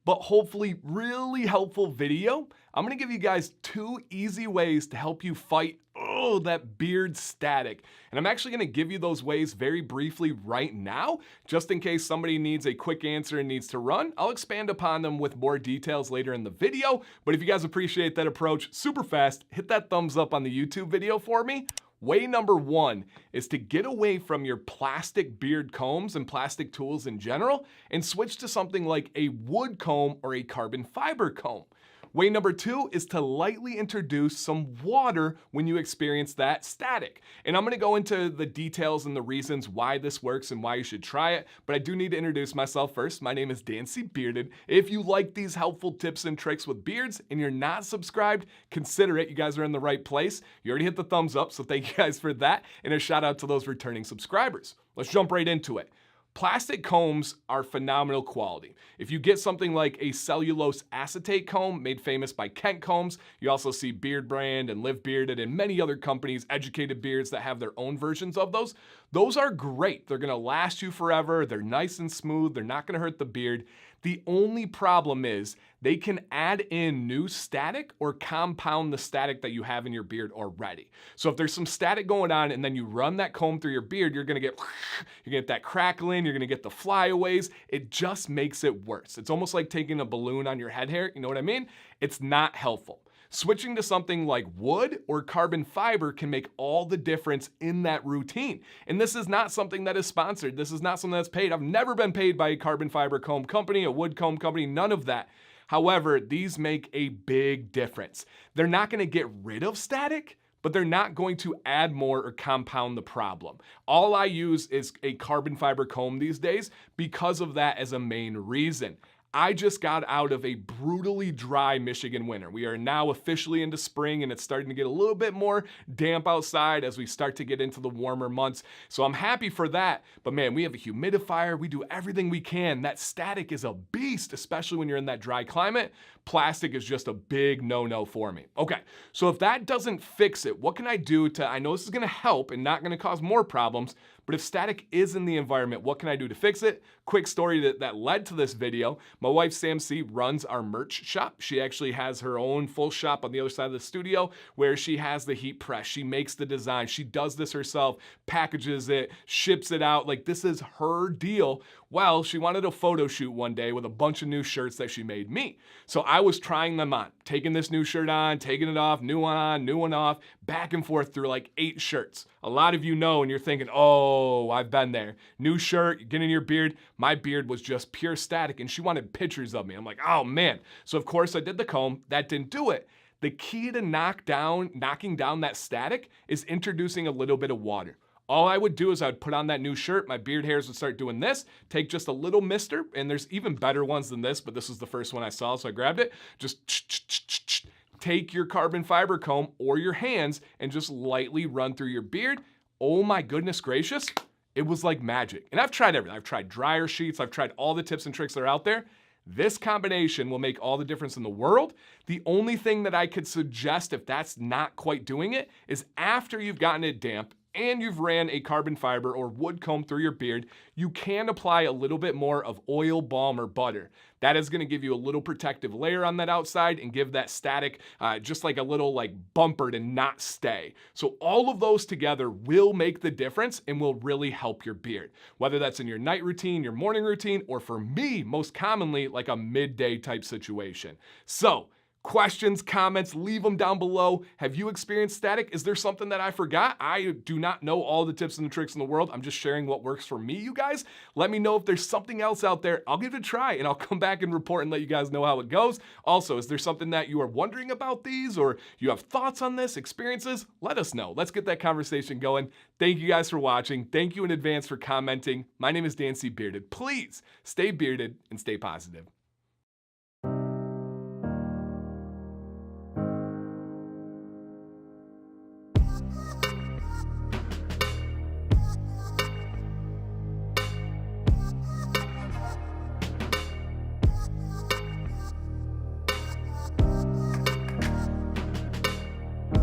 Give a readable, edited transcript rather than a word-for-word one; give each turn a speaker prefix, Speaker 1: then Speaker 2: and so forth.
Speaker 1: but hopefully really helpful video. I'm gonna give you guys 2 easy ways to help you fight that beard static. And I'm actually gonna give you those ways very briefly right now, just in case somebody needs a quick answer and needs to run. I'll expand upon them with more details later in the video, but if you guys appreciate that approach super fast, hit that thumbs up on the YouTube video for me. Way number 1 is to get away from your plastic beard combs and plastic tools in general and switch to something like a wood comb or a carbon fiber comb. Way number 2 is to lightly introduce some water when you experience that static. And I'm gonna go into the details and the reasons why this works and why you should try it, but I do need to introduce myself first. My name is Dancy Bearded. If you like these helpful tips and tricks with beards and you're not subscribed, consider it. You guys are in the right place. You already hit the thumbs up, so thank you guys for that. And a shout out to those returning subscribers. Let's jump right into it. Plastic combs are phenomenal quality. If you get something like a cellulose acetate comb made famous by Kent Combs, you also see Beard Brand and Live Bearded and many other companies, Educated Beards, that have their own versions of those. Those are great. They're gonna last you forever. They're nice and smooth. They're not gonna hurt the beard. The only problem is they can add in new static or compound the static that you have in your beard already. So if there's some static going on and then you run that comb through your beard, you're gonna get that crackling, you're gonna get the flyaways. It just makes it worse. It's almost like taking a balloon on your head hair, you know what I mean? It's not helpful. Switching to something like wood or carbon fiber can make all the difference in that routine. And this is not something that is sponsored. This is not something that's paid. I've never been paid by a carbon fiber comb company, a wood comb company, none of that. However, these make a big difference. They're not gonna get rid of static, but they're not going to add more or compound the problem. All I use is a carbon fiber comb these days because of that as a main reason. I just got out of a brutally dry Michigan winter. We are now officially into spring and it's starting to get a little bit more damp outside as we start to get into the warmer months. So I'm happy for that, but man, we have a humidifier. We do everything we can. That static is a beast, especially when you're in that dry climate. Plastic is just a big no-no for me. Okay, so if that doesn't fix it, what can I do to, I know this is gonna help and not gonna cause more problems, but if static is in the environment, what can I do to fix it? Quick story that led to this video. My wife, Sam C, runs our merch shop. She actually has her own full shop on the other side of the studio where she has the heat press. She makes the design. She does this herself, packages it, ships it out. Like, this is her deal. Well, she wanted a photo shoot one day with a bunch of new shirts that she made me. So I was trying them on, taking this new shirt on, taking it off, new one on, new one off, back and forth through like 8 shirts. A lot of you know and you're thinking, oh, I've been there. New shirt, get in your beard. My beard was just pure static and she wanted pictures of me. I'm like, oh man. So of course I did the comb. That didn't do it. The key to knocking down that static is introducing a little bit of water. All I would do is I'd put on that new shirt, my beard hairs would start doing this, take just a little mister, and there's even better ones than this, but this was the first one I saw, so I grabbed it. Just take your carbon fiber comb or your hands and just lightly run through your beard. Oh my goodness gracious, it was like magic. And I've tried everything. I've tried dryer sheets, I've tried all the tips and tricks that are out there. This combination will make all the difference in the world. The only thing that I could suggest if that's not quite doing it is after you've gotten it damp and you've ran a carbon fiber or wood comb through your beard, you can apply a little bit more of oil, balm, or butter. That is gonna give you a little protective layer on that outside and give that static just like a little like bumper to not stay. So all of those together will make the difference and will really help your beard. Whether that's in your night routine, your morning routine, or for me, most commonly, like a midday type situation. So, questions, comments, leave them down below. Have you experienced static? Is there something that I forgot? I do not know all the tips and the tricks in the world. I'm just sharing what works for me, you guys. Let me know if there's something else out there. I'll give it a try and I'll come back and report and let you guys know how it goes. Also, is there something that you are wondering about these or you have thoughts on this, experiences? Let us know. Let's get that conversation going. Thank you guys for watching. Thank you in advance for commenting. My name is Dancy Bearded. Please stay bearded and stay positive.